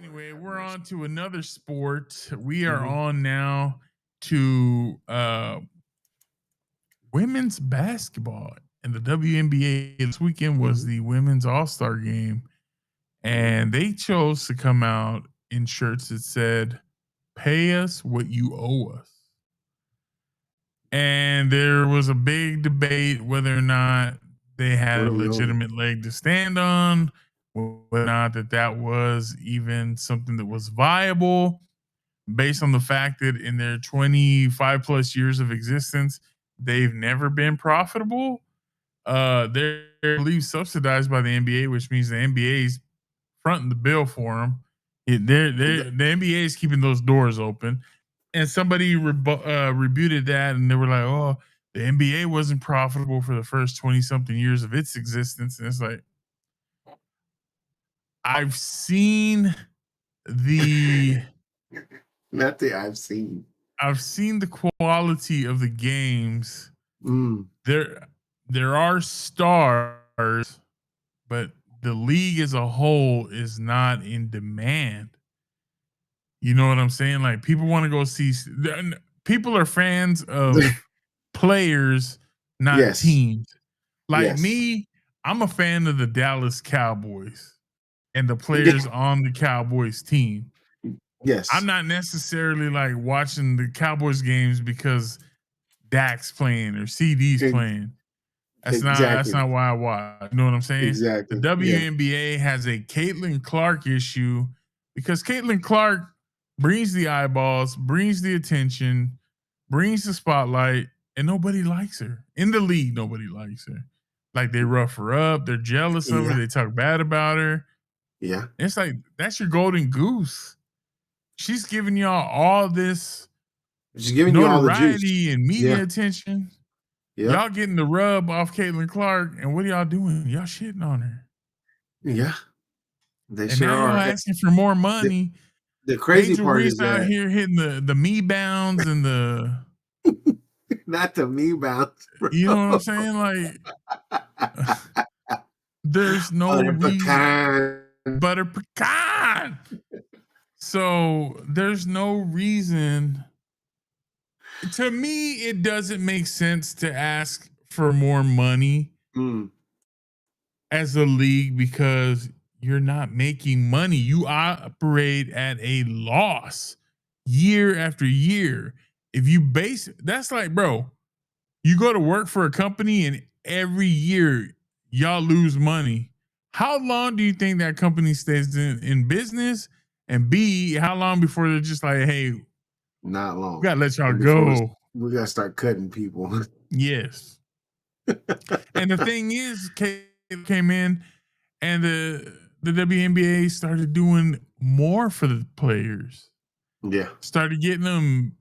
Anyway, we're on to another sport. We are on now to women's basketball and the WNBA. This weekend was the women's All-Star game, and they chose to come out in shirts that said, "Pay us what you owe us." And there was a big debate whether or not they had What a do we owe them? legitimate leg to stand on, whether or not that was even something that was viable based on the fact that in their 25 plus years of existence, they've never been profitable. They're, I believe, subsidized by the NBA, which means the NBA is fronting the bill for them. The NBA is keeping those doors open. And somebody rebuted that, and they were like, "Oh, the NBA wasn't profitable for the first 20 something years of its existence." And it's like, I've seen the Nothing I've seen. I've seen the quality of the games. Mm. There are stars, but the league as a whole is not in demand. You know what I'm saying? Like, people want to go see. People are fans of players, not Yes. teams. Like Yes. me, I'm a fan of the Dallas Cowboys and the Yeah. players on the Cowboys team. I'm Yes. not necessarily like watching the Cowboys games because Dak's playing or CD's Ex- playing. That's Exactly. not why I watch. You know what I'm saying? The Exactly. Yeah. WNBA has a Caitlin Clark issue because Caitlin Clark brings the eyeballs, brings the attention, brings the spotlight, and nobody likes her. In the league, nobody likes her. Like, they rough her up, they're jealous of her, Yeah. they talk bad about her. Yeah. It's like, that's your golden goose. She's giving y'all all this She's giving you all the juice. notoriety and media Yeah. attention. Yep. Y'all getting the rub off Caitlin Clark, and what are y'all doing? Y'all shitting on her. Yeah. They And sure now y'all are. asking for more The, money. the crazy Angel part Reese is out that here hitting the me bounds and the, not the me bounce, bro. you know what I'm saying? Like, there's no Butter reason. pecan. Butter pecan. So there's no reason. To me, it doesn't make sense to ask for more money Mm. as a league because you're not making money. You operate at a loss year after year. If you base that's like, bro, you go to work for a company and every year y'all lose money. How long do you think that company stays in business? And B, how long before they're just like, hey, we Not long. gotta let y'all Before go? we gotta start cutting people. Yes. And the thing is, Kate came in and the WNBA started doing more for the players. Yeah. Started getting them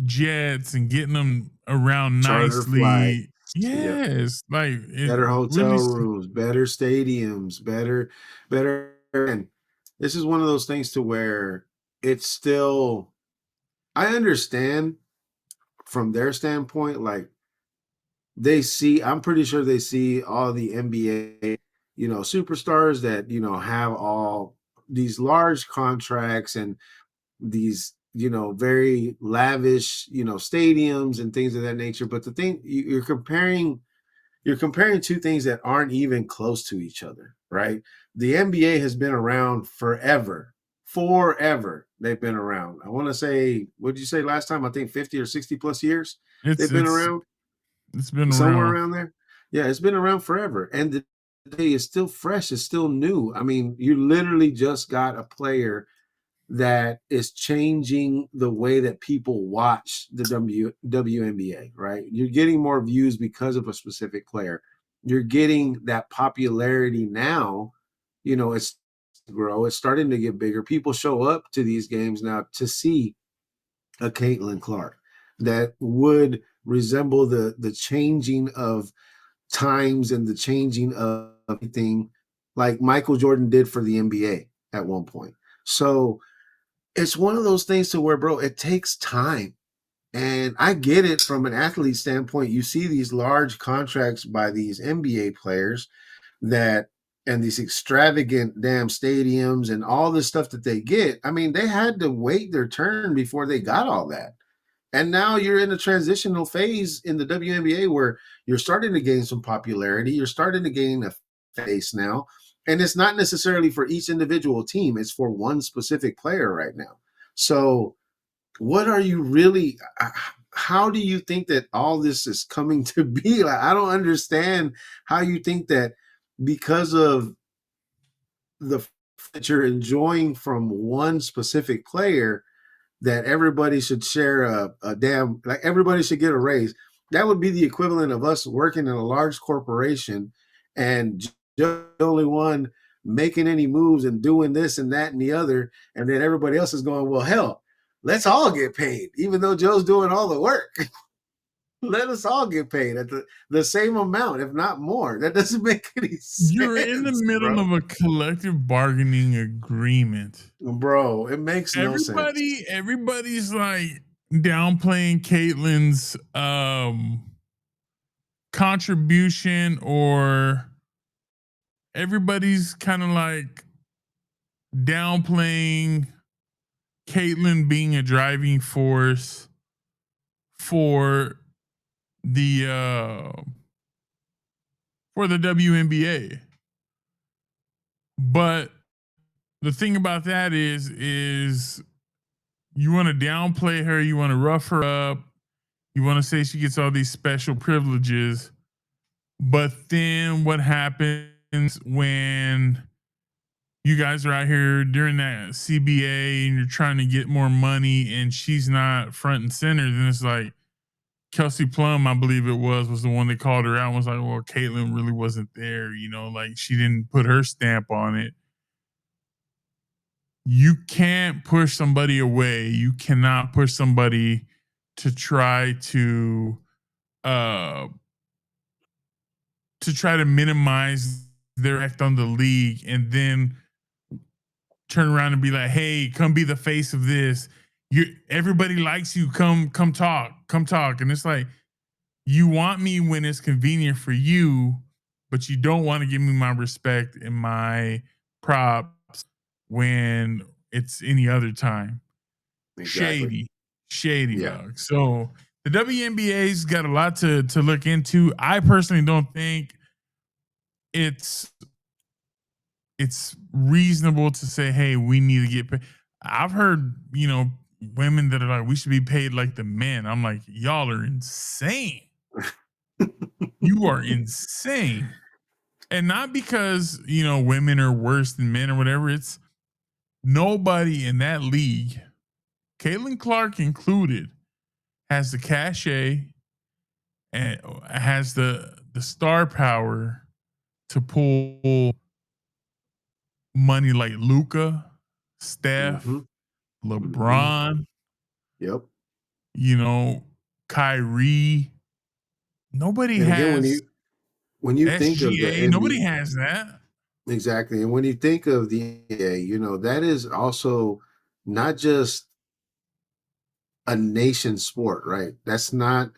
jets and getting them around Charter flights. nicely. Yep. Yes, like, it Better hotel really. rooms, better stadiums, better. And this is one of those things to where it's still, I understand from their standpoint, like I'm pretty sure they see all the NBA, superstars that, have all these large contracts and these, very lavish, stadiums and things of that nature. But the thing you're comparing two things that aren't even close to each other, right? The NBA has been around forever. Forever they've been around. I want to say, what did you say last time? I think 50 or 60 plus years it's they've been it's around, it's been somewhere around. around there. Yeah, it's been around forever. And the day is still fresh, it's still new. I mean, you literally just got a player that is changing the way that people watch the WNBA, right? You're getting more views because of a specific player. You're getting that popularity now. It's grow. It's starting to get bigger. People show up to these games now to see a Caitlin Clark that would resemble the changing of times and the changing of everything like Michael Jordan did for the NBA at one point. So it's one of those things to where, bro, it takes time. And I get it from an athlete standpoint. You see these large contracts by these NBA players that and these extravagant damn stadiums and all this stuff that they get. I mean, they had to wait their turn before they got all that. And now you're in a transitional phase in the WNBA where you're starting to gain some popularity. You're starting to gain a face now. And it's not necessarily for each individual team, it's for one specific player right now. So, what are you really? How do you think that all this is coming to be? Like, I don't understand how you think that because of the that you're enjoying from one specific player that everybody should share a damn, like everybody should get a raise. That would be the equivalent of us working in a large corporation and just the only one making any moves and doing this and that and the other, and then everybody else is going, well, hell, let's all get paid, even though Joe's doing all the work. Let us all get paid at the same amount, if not more. That doesn't make any You're in the sense, middle bro. of a collective bargaining agreement. Bro, it makes no sense. Everybody's like downplaying Caitlin's contribution, or everybody's kind of like downplaying Caitlin being a driving force for the WNBA. But the thing about that is you want to downplay her, you want to rough her up, you want to say she gets all these special privileges, but then what happens when you guys are out here during that CBA and you're trying to get more money and she's not front and center? Then it's like Kelsey Plum, I believe it was the one that called her out and was like, well, Caitlin really wasn't there, like she didn't put her stamp on it. You can't push somebody away. You cannot push somebody to uh try to minimize their act on the league and then turn around and be like, hey, come be the face of this. Everybody likes you. Come talk. Come talk. And it's like, you want me when it's convenient for you, but you don't want to give me my respect and my props when it's any other time. Exactly. Shady, shady Yeah. dog. So the WNBA's got a lot to look into. I personally don't think it's reasonable to say, hey, we need to get paid. I've heard, women that are like, we should be paid like the men. I'm like, y'all are insane. You are insane. And not because, women are worse than men or whatever. It's nobody in that league, Caitlin Clark included, has the cachet and has the star power to pull money like Luca, Mm-hmm. Steph, Mm-hmm. LeBron, Yep. you know, Kyrie. Nobody And again, has when you think of the SGA. NBA, Nobody has that. exactly, and when you think of the NBA, that is also not just a nation sport, right? That's not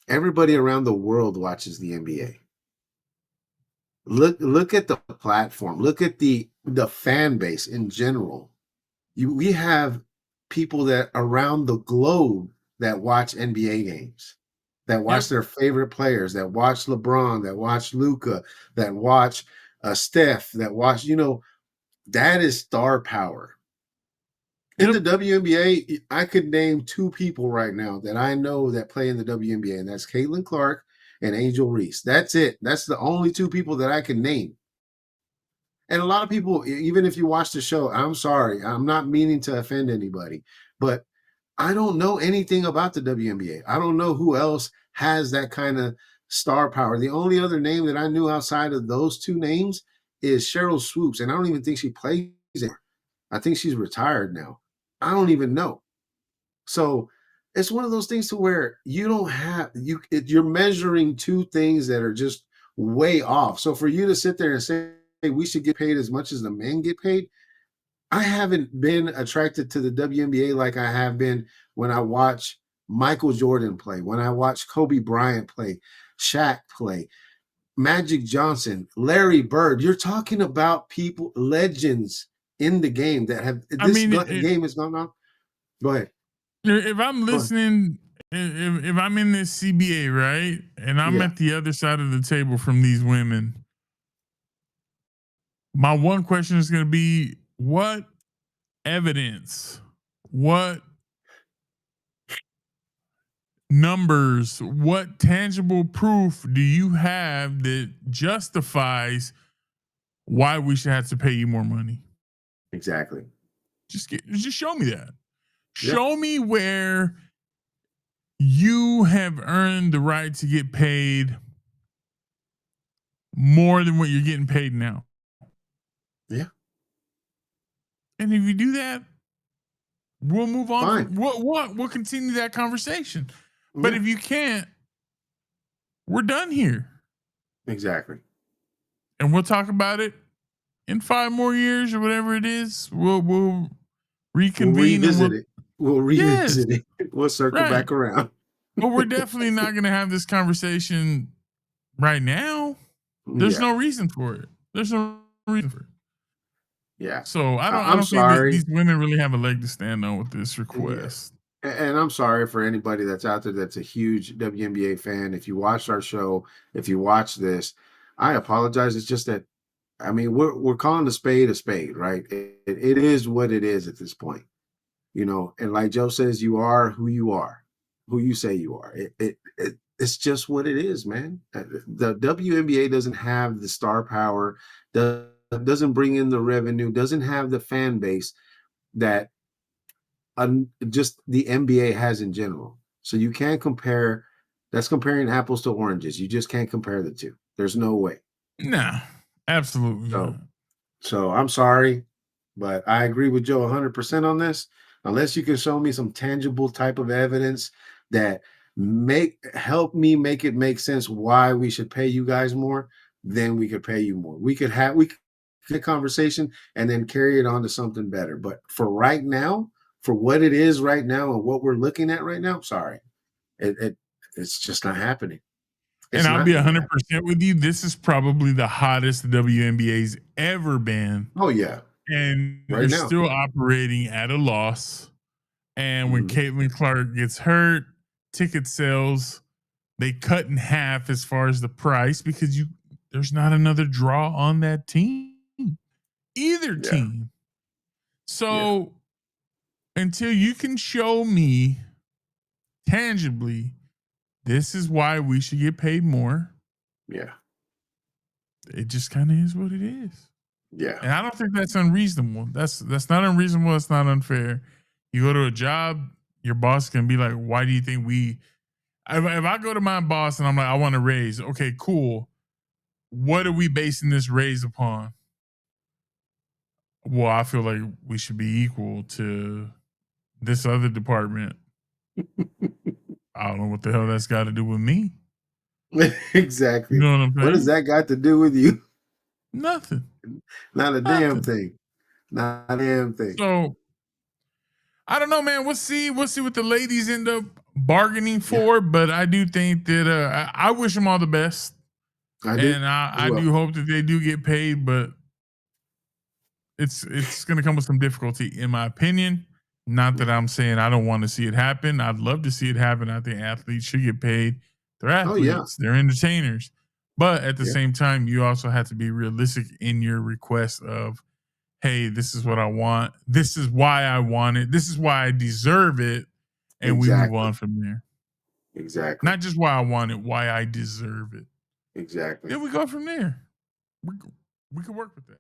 everybody around the world watches the NBA. Look at the platform. Look at the fan base in general. We have people that around the globe that watch NBA games, that watch Yep. their favorite players, that watch LeBron, that watch Luca, that watch Steph, that watch, that is star power. In Yep. the WNBA, I could name two people right now that I know that play in the WNBA, and that's Caitlin Clark and Angel Reese. That's it. That's the only two people that I can name. And a lot of people, even if you watch the show, I'm sorry, I'm not meaning to offend anybody, but I don't know anything about the WNBA. I don't know who else has that kind of star power. The only other name that I knew outside of those two names is Cheryl Swoops, and I don't even think she plays it. I think she's retired now. I don't even know. So it's one of those things to where you don't have you're measuring two things that are just way off. So for you to sit there and say, hey, we should get paid as much as the men get paid, I haven't been attracted to the WNBA like I have been when I watch Michael Jordan play, when I watch Kobe Bryant play, Shaq play. Magic Johnson, Larry Bird. You're talking about people, legends in the game that have I this mean, game has gone on. Go ahead. if I'm Go ahead. listening, if I'm in this CBA, right, and I'm Yeah, at the other side of the table from these women, my one question is going to be, what evidence, what numbers, what tangible proof do you have that justifies why we should have to pay you more money? exactly. Just show me that. Yeah, Show me where you have earned the right to get paid more than what you're getting paid now. yeah. And if you do that, we'll move on Fine. from we'll continue that conversation. But Yeah, if you can't, we're done here. exactly. And we'll talk about it in 5 more years or whatever it is. We'll We'll reconvene and revisit we'll it. We'll yes, revisit it. We'll circle right. back around. But we're definitely not gonna have this conversation right now. There's Yeah, no reason for it. There's no reason for it. yeah. So I I'm don't think that sorry. these women really have a leg to stand on with this Yeah. request. And I'm sorry for anybody that's out there that's a huge WNBA fan. If you watched our show, if you watch this, I apologize. It's just that I mean we're calling a spade, right? It is what it is at this point, you know. And like Joe says, you are, who you say you are. It's just what it is, man. The WNBA doesn't have the star power, doesn't bring in the revenue, doesn't have the fan base that just the NBA has in general. So you can't compare. That's comparing apples to oranges. You just can't compare the two. There's no way. Nah, absolutely So not. so I'm sorry, but I agree with Joe 100% on this. Unless you can show me some tangible type of evidence that help me make it make sense why we should pay you guys more, then we could pay you more. We could have a conversation and then carry it on to something better. But for right now, for what it is right now and what we're looking at right now, sorry, it's just not happening. And It's I'll not be going to happen. 100% with you. This is probably the hottest the WNBA's ever been. Oh yeah, And right they're now. still operating at a loss. And when Mhm. Caitlin Clark gets hurt, ticket sales they cut in half as far as the price because there's not another draw on that team, either Yeah, team. yeah, So until you can show me tangibly, this is why we should get paid more, yeah, it just kind of is what it is. yeah. And I don't think that's unreasonable. That's not unreasonable. It's not unfair. You go to a job, your boss can be like, "Why do you think we?" If I go to my boss and I'm like, "I want a raise," okay, cool. What are we basing this raise upon? Well, I feel like we should be equal to this other department. I don't know what the hell that's got to do with me. You Exactly. know what I'm What has saying? that got to do with you? Nothing. Not a damn Nothing. thing. Not a damn thing. So I don't know, man. We'll see. We'll see what the ladies end up bargaining Yeah, for. But I do think that I wish them all the best, I do and as I well. do hope that they do get paid. But it's going to come with some difficulty, in my opinion. Not that Yeah. I'm saying I don't want to see it happen. I'd love to see it happen. I think athletes should get paid. They're Oh yeah. athletes. They're entertainers. But at the Yeah. same time, you also have to be realistic in your request of, hey, this is what I want. This is why I want it. This is why I deserve it. And we move Exactly. on from there. Exactly. Not just why I want it, why I deserve it. Exactly. Then we go from there. We, we can work with that.